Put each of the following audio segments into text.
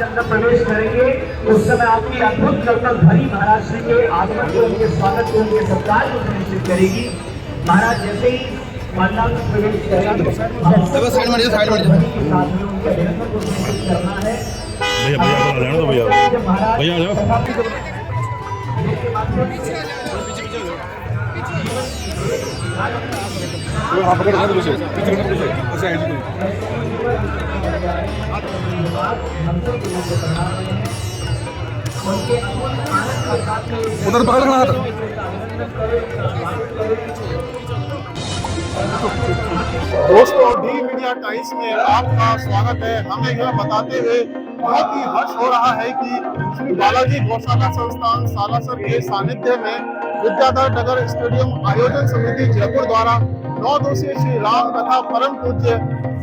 अंदर प्रवेश करेंगे उस समय आपकी अद्भुत कर्तव्य भरी महाराज श्री के आगमन को, उनके स्वागत को, उनके सत्कार को सुनिश्चित करेगी। महाराज जैसे ही पंडाल में प्रवेश करेंगे उनके अभिनंदन को सुनिश्चित करना है। उधर पकड़ना था। दोस्तों, डी मीडिया टाइम्स में आपका स्वागत है। हमें यह बताते हुए बहुत ही हर्ष हो रहा है कि श्री बालाजी गौशाला संस्थान सालासर के सानिध्य में विद्याधर नगर स्टेडियम आयोजन समिति जयपुर द्वारा 9 दिवसीय श्री राम कथा परम पूज्य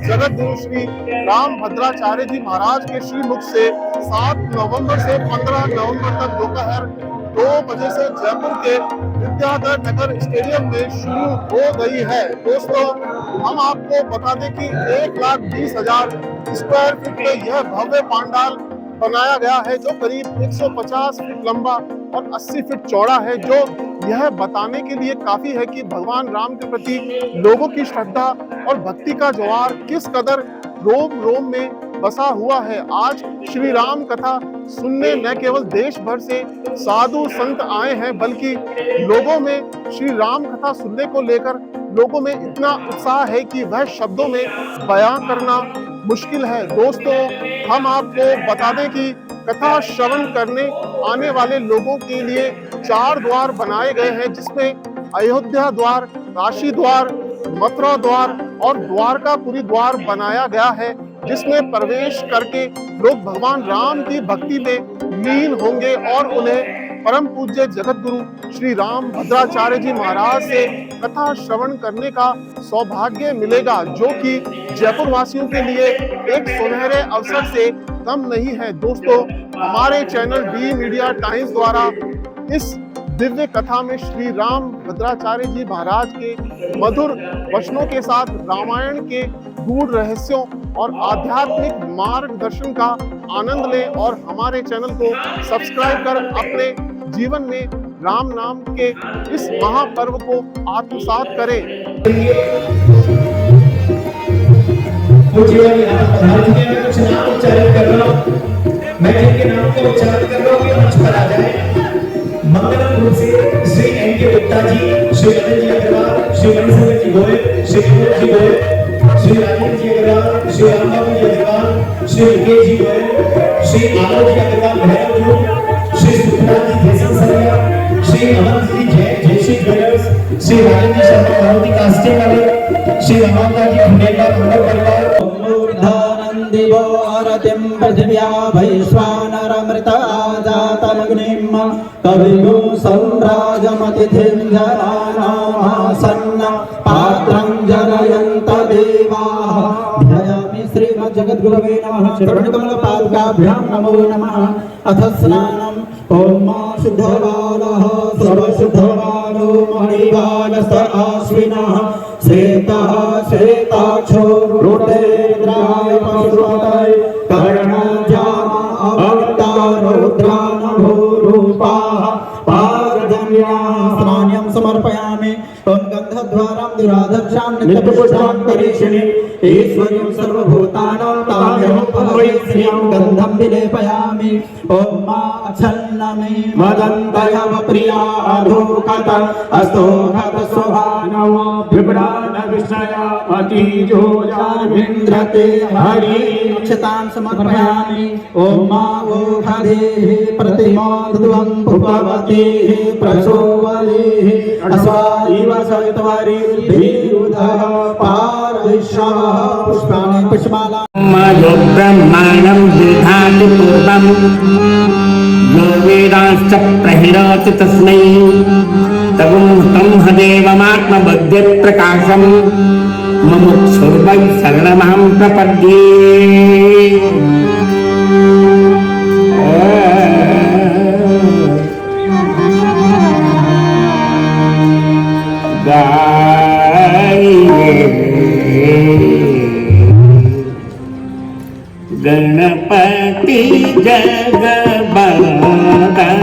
जगत गुरु श्री राम भद्राचार्य जी महाराज के श्रीमुख से 7 नवंबर से 15 नवंबर तक दोपहर 2 बजे से जयपुर के विद्याधर नगर स्टेडियम में शुरू हो गई है। दोस्तों, हम आपको बता दें कि 1,20,000 स्क्वायर फीट में यह भव्य पंडाल बनाया गया है, जो करीब 150 फीट लंबा और 80 फीट चौड़ा है, जो यह बताने के लिए काफी है कि भगवान राम के प्रति लोगों की श्रद्धा और भक्ति का ज्वार किस कदर रोम रोम में बसा हुआ है। आज श्री राम कथा सुनने न केवल देश भर से साधु संत आए हैं, बल्कि लोगों में श्री राम कथा सुनने को लेकर लोगों में इतना उत्साह है कि वह शब्दों में बयां करना मुश्किल है। दोस्तों, हम आपको बता दें कि कथा श्रवण करने आने वाले लोगों के लिए 4 द्वार बनाए गए हैं, जिसमें अयोध्या द्वार, काशी द्वार, मथुरा द्वार और द्वारकापुरी द्वार बनाया गया है, जिसमें प्रवेश करके लोग भगवान राम की भक्ति में लीन होंगे और उन्हें परम पूज्य जगत गुरु श्री राम भद्राचार्य जी महाराज से कथा श्रवण करने का सौभाग्य मिलेगा, जो कि जयपुर वासियों के लिए एक सुनहरे अवसर से कम नहीं है। दोस्तों, हमारे चैनल डी मीडिया टाइम्स द्वारा इस दिव्य कथा में श्री राम भद्राचार्य जी महाराज के मधुर वचनों के साथ रामायण के गूढ़ रहस्यों और आध्यात्मिक मार्गदर्शन का आनंद लें और हमारे चैनल को सब्सक्राइब कर अपने जीवन में राम नाम के इस महापर्व को आत्मसात करें। कुछ नाम उच्चारण कर रहा हूं, मैं जिनके नाम को उच्चारण कर रहा हूं ये मंच पर आ जाए। मंगलम रूप से श्री एन के गुप्ता जी, श्री अनिल जी अग्रवाल, श्री मणिशंकर जी गोयल, श्री विनोद जी गोयल, श्री राजेंद्र जी अग्रवाल, श्री रामबाबू जी अग्रवाल, श्री विकेश जी गोयल, श्री आलोक जी अग्रवाल भैरव जी, श्री सुखराज जी जयसिंह सरिया, श्री अमन जी जयश्री ज्वेलर्स, श्री राजेंद्र शर्मा मारुति कास्टिंग वाले, श्री रमाकांत जी खंडेलवाल मंगल परिवार। दिवो आरतिं पृथिव्या वैश्वानरमृता जातमग्निं कविगुं सम्राजमतिथिं जनानामासन्न पात्रं जगयन्त देवाः। ध्यायामि श्रीमज्जगद्गुरवे नमः चरणकमलपादुकाभ्यां नमो नमः। अथ स्नानम्। ॐ मा शुद्धबालः सर्वशुद्धबालो मणिबालस्त आश्विनः श्वेतः श्वेताक्षो रुद्राय पशुपतये कर्णजामा अवतारोद्रानभूरूपाः पारजन्याः स्नान्यं समर्पयामि। ॐ गन्धद्वारां दुराधक्षां नित्यपुष्टां करिष्ये ईश्वर्यं सर्वभूतानां ताम्यहं भवेत्स्यं गन्धं विलेपयामि। ॐ मा छन्नमे मदन्तयव प्रिया अधोकत अस्तोहत स्वभानव विभ्रान विषया अतिजोजार्विन्द्रते हरि क्षतां समर्पयामि। ॐ मा ओषधेः प्रतिमाध्वं भुवतेः प्रसोवलेः अस्वादिव सवितवरीर्भिरुदः पारविश्वः पुष्पाणि पुष्पमाला। यो ब्रह्माणं विधाति पूर्वं यो वेदांश्च प्रहिरति तस्मै तदेवमात्मबुद्धिप्रकाशं मुमुक्षुर्वै शरणमहं प्रपद्ये। गणपति जग बदन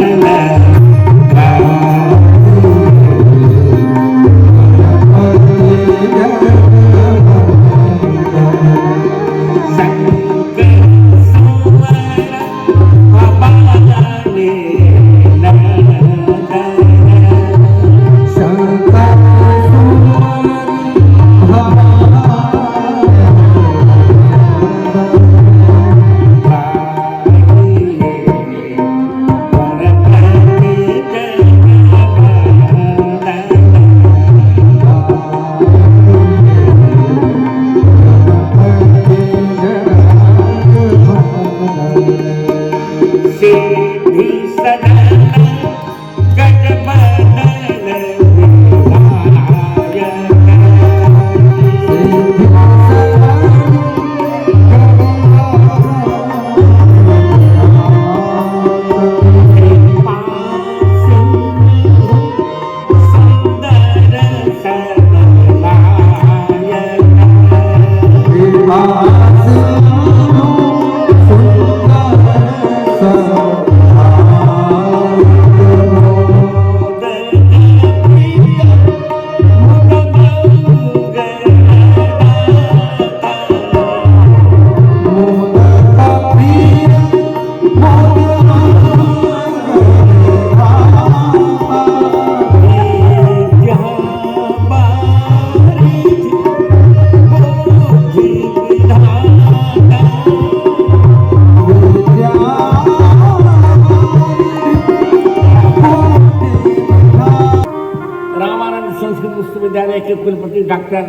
विश्वविद्यालय के कुलपति डॉक्टर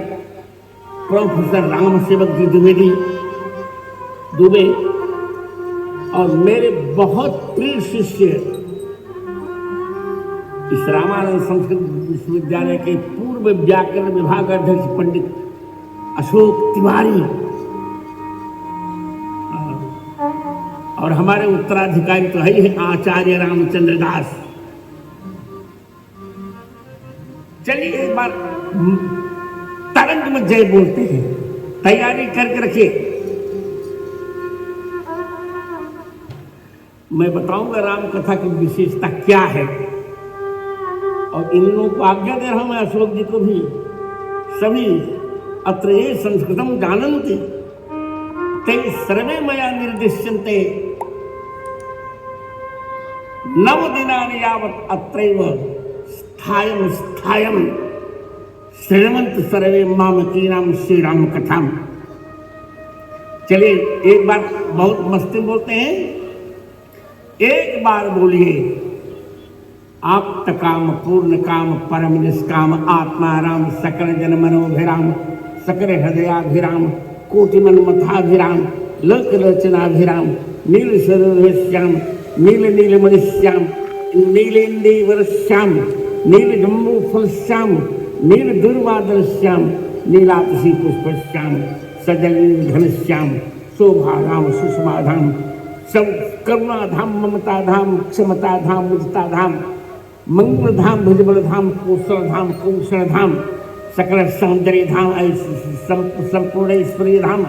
प्रोफेसर राम सेवक जी दुबे और मेरे बहुत प्रिय शिष्य इस रामानंद संस्कृत विश्वविद्यालय के पूर्व व्याकरण विभाग अध्यक्ष पंडित अशोक तिवारी और हमारे उत्तराधिकारी तो है आचार्य रामचंद्र दास। चलिए एक बार तरंग में जय बोलते हैं, तैयारी करके रखिए। मैं बताऊंगा राम कथा की विशेषता क्या है और इन लोगों को आज्ञा दे रहा हूं मैं, अशोक जी को भी। सभी अत्र ये संस्कृतम जानन्ति ते सर्वे मया निर्दिश्यन्ते नव दिनानि यावत् अत्रैव स्थायम स्थायम श्रीमंत सर्वे मामकीनाम श्री राम कथाम। चलिए एक बार बहुत मस्ती बोलते हैं, एक बार बोलिए। आप काम पूर्ण काम परम निष्काम आत्मा राम सकल जन मनोभिराम सकल हृदयाभिराम कोटि मन मथाभिराम लोक लोचनाभिराम नील सरोश्याम नील नील मणिश्याम नीलेन्दीवर श्याम नील जम्बू फल श्याम नील दुर्वादल श्याम नीलातसी पुष्प श्याम सजल घन श्याम शोभा धाम सुषमा धाम सब करुणा धाम ममता धाम क्षमता धाम मुदिता धाम मंगल धाम भुजबल धाम कौशल धाम कौशल धाम सकल सौंदर्य धाम संपूर्ण ईश्वरीय धाम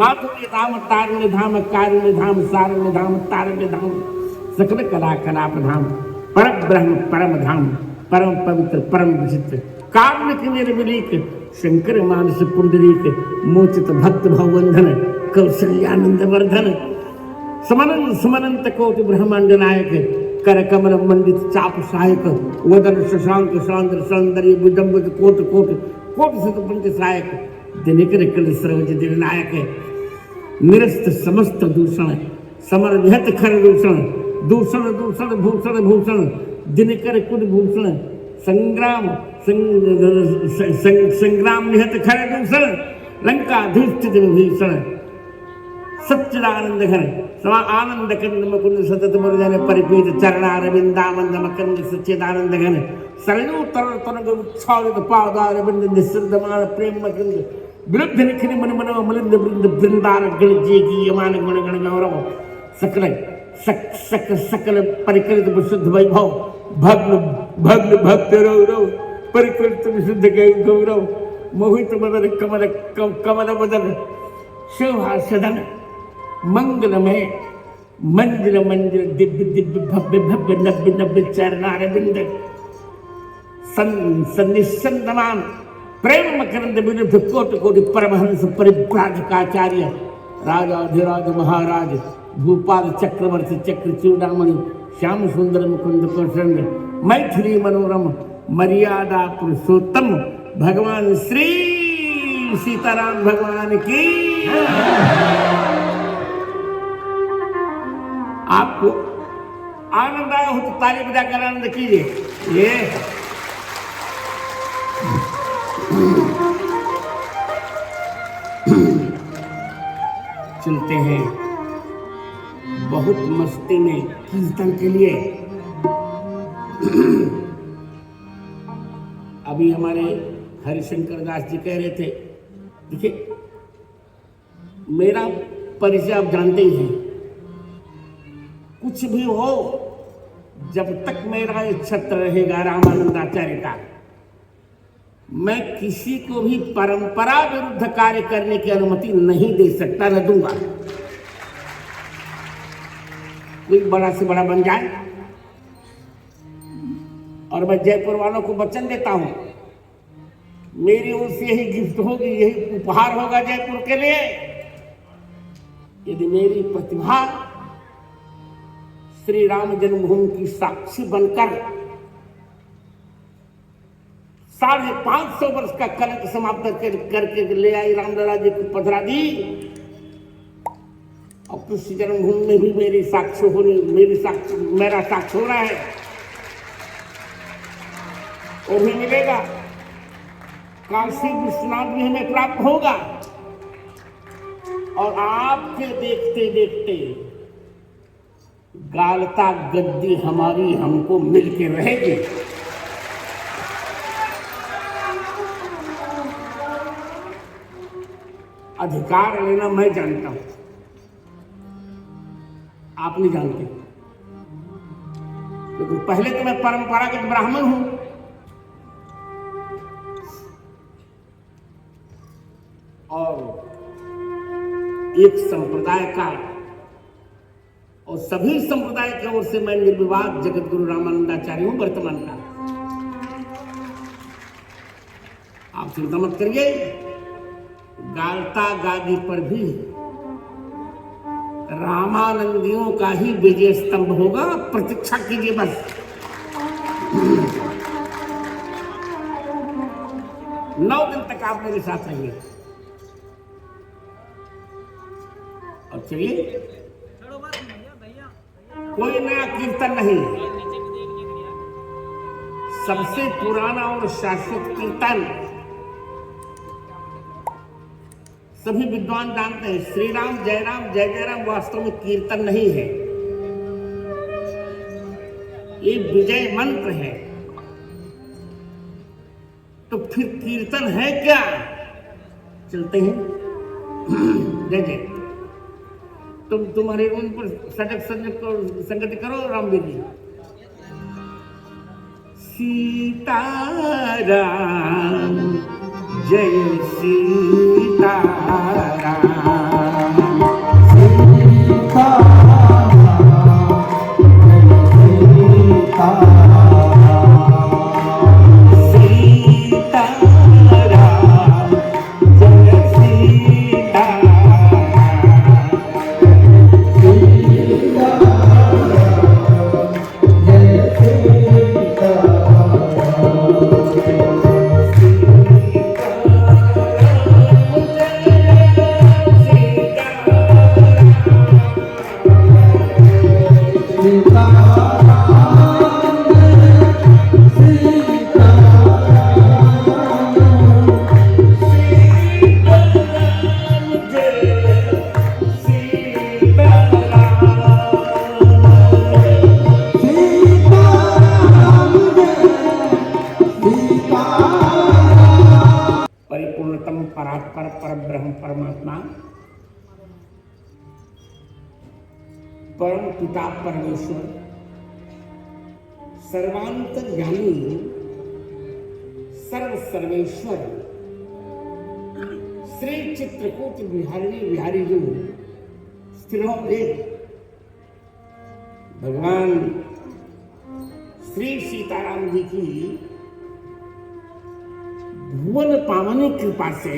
माधुर्य धाम तारुण्य धाम कारुण्य धाम सारण्य धाम तारण्य धाम सकल कला कलाप धाम परम ब्रह्म परम धाम परम पवित्र परम विचित्र कारुणिक निर्विलीक शंकर मानस पुंडरीक मोचित भक्त भवबंधन कौशल्यानंद वर्धन समनंत समनंत कोटि ब्रह्मांड नायक कर कमल मंडित चाप सहायक वदन शशांक सांद्र सौंदर्य बुजम्बुज कोट कोट कोट सत पंच सहायक दिनकर कल सर्वज दिनायक निरस्त समस्त दूषण समर विहत खर दूषण दूषण दूषण भूषण भूषण दिनकर कुल भूषण संग्राम संग्राम निहत खर दूषण लंकाधीष्ठित विभीषण सच्चिदानंद घन समा आनंद कंद मुकुंद सतत मुरजन परिपीत चरणारविंदामंद मकंद सच्चिदानंद घन सरयू तरल तनग उच्छादित पादारविंद निस्सृतमान प्रेम मकंद विरुद्ध निखिनि मन मन मलिंद वृंद वृंदार गण जी की यमान गुण गण गौरव सकल सकल परिकृत विशुद्ध वैभव भग्न भग्न भक्त रौरव परिकृत विशुद्ध गौरव मोहित मदन कमल कमल बदन शोभा सदन मंगलमय मंदिर मंदिर दिव्य दिव्य भव्य भव्य नव्य नव्य चरणारविंद सन्निसंतमान प्रेम मकरंद विरुद्ध कोटि कोटि परमहंस परिव्राजकाचार्य राजाधिराज महाराज भूपाल चक्रवर्ती चक्र चूड़ामणि श्याम सुंदर मुकुंद प्रसन्न मैथिली मनोरम मर्यादा पुरुषोत्तम भगवान श्री सीताराम भगवान की। आपको आनंद आया हो तो ताली बजाकर आनंद कीजिए। ये चलते हैं बहुत मस्ती में कीर्तन के लिए। अभी हमारे हरिशंकर दास जी कह रहे थे, देखिए मेरा परिचय आप जानते ही हैं, कुछ भी हो जब तक मेरा ये छत्र रहेगा रामानंदाचार्य का, मैं किसी को भी परंपरा विरुद्ध कार्य करने की अनुमति नहीं दे सकता, न दूंगा। कोई बड़ा से बड़ा बन जाए, और मैं जयपुर वालों को वचन देता हूं, मेरी ओर से यही गिफ्ट होगी, यही उपहार होगा जयपुर के लिए, यदि मेरी प्रतिभा श्री राम जन्मभूमि की साक्षी बनकर 550 वर्ष का कलंक समाप्त करके ले आई, रामलला जी को पधरा दी, और कृष्ण जन्मभूमि में भी मेरी साक्ष्य होनी, मेरा साक्ष्य हो रहा है, वो भी मिलेगा। काशी विश्वनाथ भी हमें प्राप्त होगा, और आपके देखते देखते गालता गद्दी हमारी हमको मिलके रहेगी। अधिकार लेना मैं जानता हूं, आप नहीं जानते, क्योंकि पहले तो मैं परंपरागत ब्राह्मण हूं, और एक संप्रदाय का और सभी संप्रदाय की ओर से मैं निर्विवाद जगत गुरु रामानंदाचार्य हूं वर्तमान का। आप चिंता मत करिए, गालता गादी पर भी रामानंदियों का ही विजय स्तंभ होगा, प्रतीक्षा कीजिए बस। 9 दिन तक आप मेरे साथ रहिए। और चलिए, कोई नया कीर्तन नहीं, सबसे पुराना और शाश्वत कीर्तन सभी विद्वान जानते हैं, श्री राम जय जय राम वास्तव में कीर्तन नहीं है, ये विजय मंत्र है। तो फिर कीर्तन है क्या? चलते हैं। जय जय। तुम्हारे उन पर सजग संगति करो रामवीर जी। सीताराम जय सीताराम, परात्पर परब्रह्म परमात्मा परम पिता परमेश्वर सर्वांतर्यामी सर्व सर्वेश्वर श्री चित्रकूट बिहारी बिहारी जो स्थिरों भगवान श्री सीताराम जी की भुवन पावनी कृपा से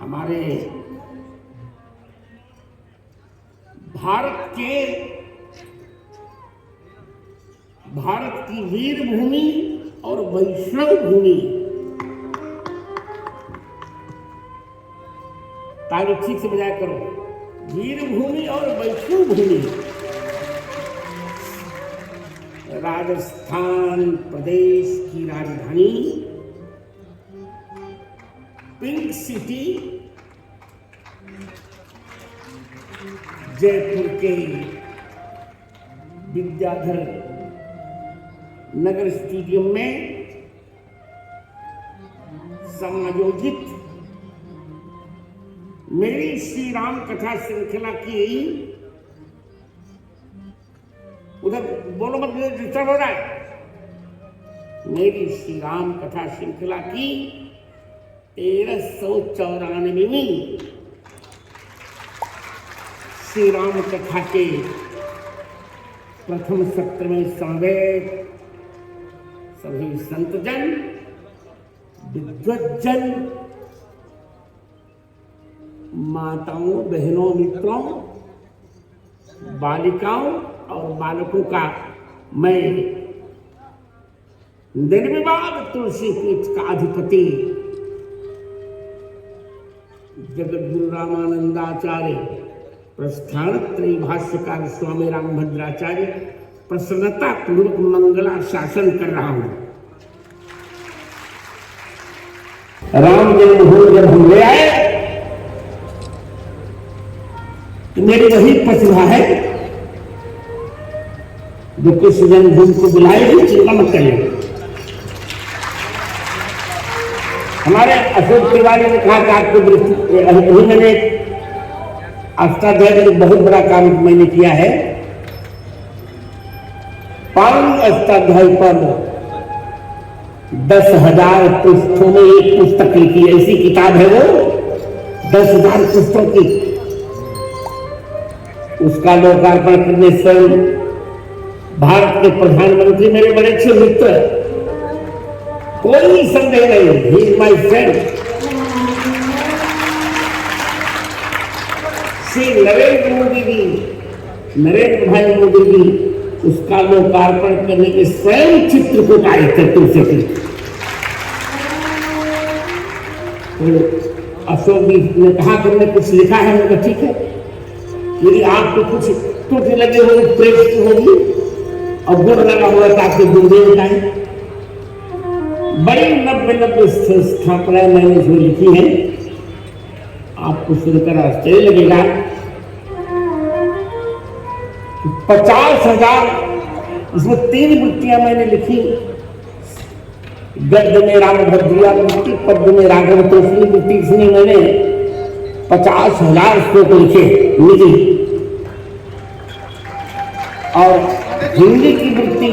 हमारे भारत की वीर भूमि और वैष्णव भूमि, ताली ठीक से बजाय करो, वीर भूमि और वैष्णव भूमि, राजस्थान प्रदेश की राजधानी पिंक सिटी जयपुर के विद्याधर नगर स्टेडियम में समायोजित मेरी श्री राम कथा श्रृंखला की, उधर बोलो मत, डिस्टर्ब हो रहा है, मेरी श्री राम कथा श्रृंखला की 1394वीं श्री राम कथा के प्रथम सत्र में समवेत सभी संतजन, विद्वज्जन, माताओं, बहनों, मित्रों, बालिकाओं और बालकों का मैं निर्विवाद तुलसी पीठ का अधिपति जगद्गुरु रामानंदाचार्य, प्रस्थान त्रयी भाष्यकार स्वामी रामभद्राचार्य प्रसन्नता पूर्वक मंगला शासन कर रहा हूं। राम जन्मभूमि जब हम ले आए तो मेरी वही प्रतिभा है जो कृष्ण जन्मभूमि को बुलाएगी, चिंता मत करिए। हमारे अशोक तिवारी ने कहा कि आपको दृष्टि, मैंने अष्टाध्याय में बहुत बड़ा काम मैंने किया है। 5 अष्टाध्याय पर 10,000 पृष्ठों में एक पुस्तक लिखी, ऐसी किताब है वो, 10,000 पृष्ठों की। उसका लोकार्पण करने से भारत के प्रधानमंत्री मेरे बड़े अच्छे मित्र, कोई संदेह नहीं, he is my friend, Shri Narendra Modi ji, Narendra भाई मोदी जी उसका लोकार्पण करने के स्वयं चित्रकूट आए थे तुलसी के। तो अशोक जी ने कहा कि हमने कुछ लिखा है, उनका ठीक है, यदि आपको कुछ त्रुटि लगे होगी, प्रेस होगी और गुण लगा हुआ तो आपके गुरुदेव का है। बड़ी नव्य स्थापनाएं मैंने जो लिखी है, आपको सुनकर आश्चर्य लगेगा। 50,000 इसमें 3 वृत्तियां मैंने लिखी, गद्य में रामभद्रिया वृत्ति, पद्य में राघव तोषणी वृत्ति, इसमें मैंने 50,000 श्लोक लिखे निजी, और हिंदी की वृत्ति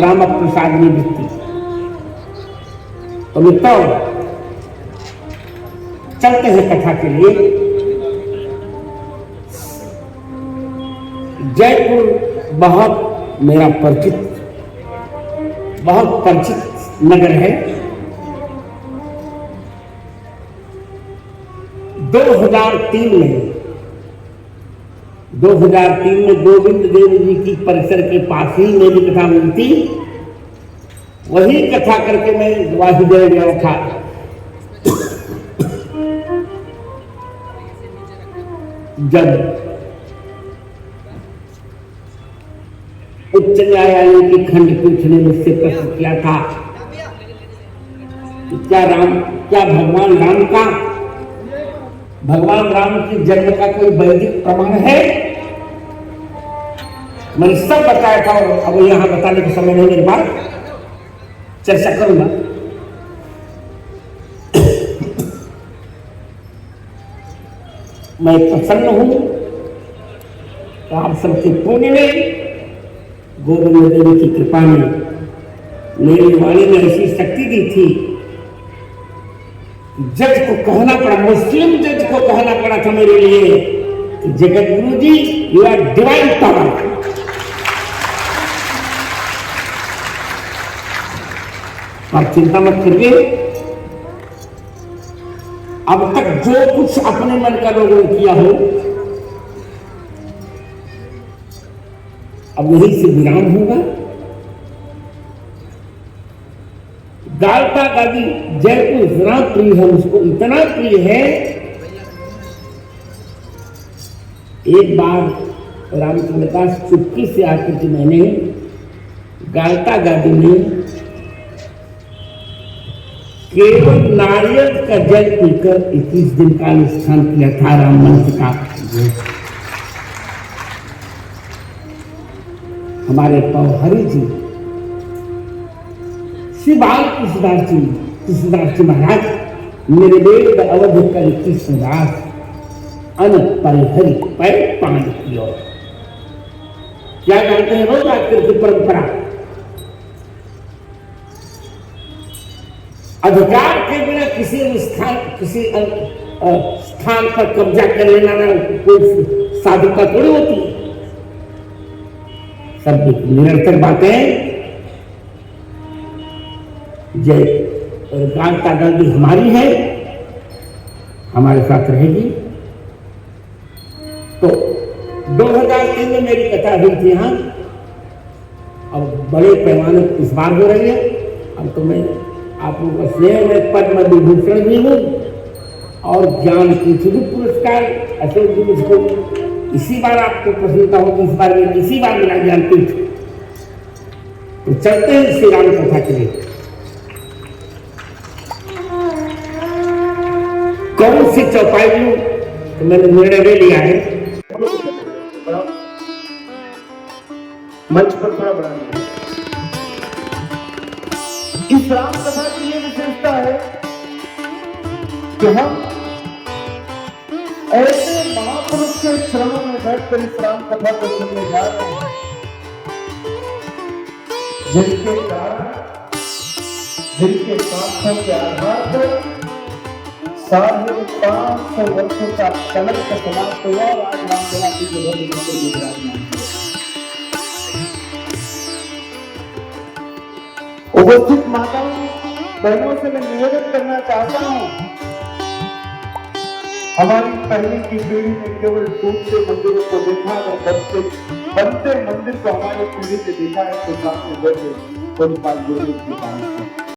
राम प्रसाद की वृत्ति। तो मित्रों, चलते हैं कथा के लिए। जयपुर बहुत मेरा बहुत परिचित नगर है। 2003 में गोविंद देव जी की परिसर के पास ही मेरी कथा हुई थी। वही कथा करके मैं गवाही दे गया था। जब उच्च न्यायालय की खंडपीठ ने मुझसे प्रश्न किया था कि क्या भगवान राम की जन्म का कोई वैदिक प्रमाण है, मैंने सब बताया था। और अब यहां बताने का समय नहीं, मेरे पास चर्चा करूंगा। मैं प्रसन्न हूं तो आप सबके पुण्य में, गोविंद देव की कृपा में मेरी वाणी में ऐसी शक्ति दी थी, जज को कहना पड़ा, मुस्लिम जज को कहना पड़ा था मेरे लिए कि जगत गुरु जी यू आर डिवाइन पावर। और चिंता मत करिए, अब तक जो कुछ अपने मन का लोगों ने किया हो अब यही से विराम होगा। गाल्ता गादी जयपुर इतना प्रिय है, उसको इतना प्रिय है। एक बार रामचंद्र दास चुटकी से आकर के मैंने गाल्ता गादी में केवल नारियल का जल पीकर 21 दिन का अनुष्ठान किया था राम मंत्र का। हमारे पौहरी जी श्री बाल कृष्णदास जी महाराज मेरे वेद अवध कर कृष्णदास अन परिहरि पैर पान कियो। क्या जानते हैं रोज आजकल की परंपरा, अधिकार के बिना किसी स्थान पर कब्जा कर लेना ना कोई साधुता थोड़ी होती है। सब निरंतर बातें जय गाल्ता गादी हमारी है, हमारे साथ रहेगी। तो 2003 में मेरी कथा हुई थी यहाँ, अब बड़े पैमाने पर इस बार हो रही है। अब तो मैं आप लोगों का स्नेह में पद्म विभूषण भी हूँ और ज्ञान पीठ भी पुरस्कार अशोक जी मुझको इसी बार आपको प्रसन्नता होगी, इस बार में इसी बार मिला ज्ञान पीठ। तो चलते हैं श्री राम कथा के लिए। कौन सी चौपाई लूं तो मैंने निर्णय ले लिया है, मंच पर थोड़ा बढ़ा लिया। इस राम कथा की ये विशेषता है कि हम ऐसे महापुरुष के चरणों में बैठकर इस राम कथा को सुनने जा रहे हैं जिनके कारण, जिनके साधन के आधार पर 550 वर्षों का कलंक समाप्त हुआ और आज रामलला की जो विराजमान है। उपस्थित माताओं बहनों से मैं निवेदन करना चाहता हूं, हमारी पहले की पीढ़ी ने केवल टूटते मंदिरों को देखा और बनते मंदिर को हमारी पीढ़ी से देखा है। तो सामने बैठे कोई बात गुरु की बात है।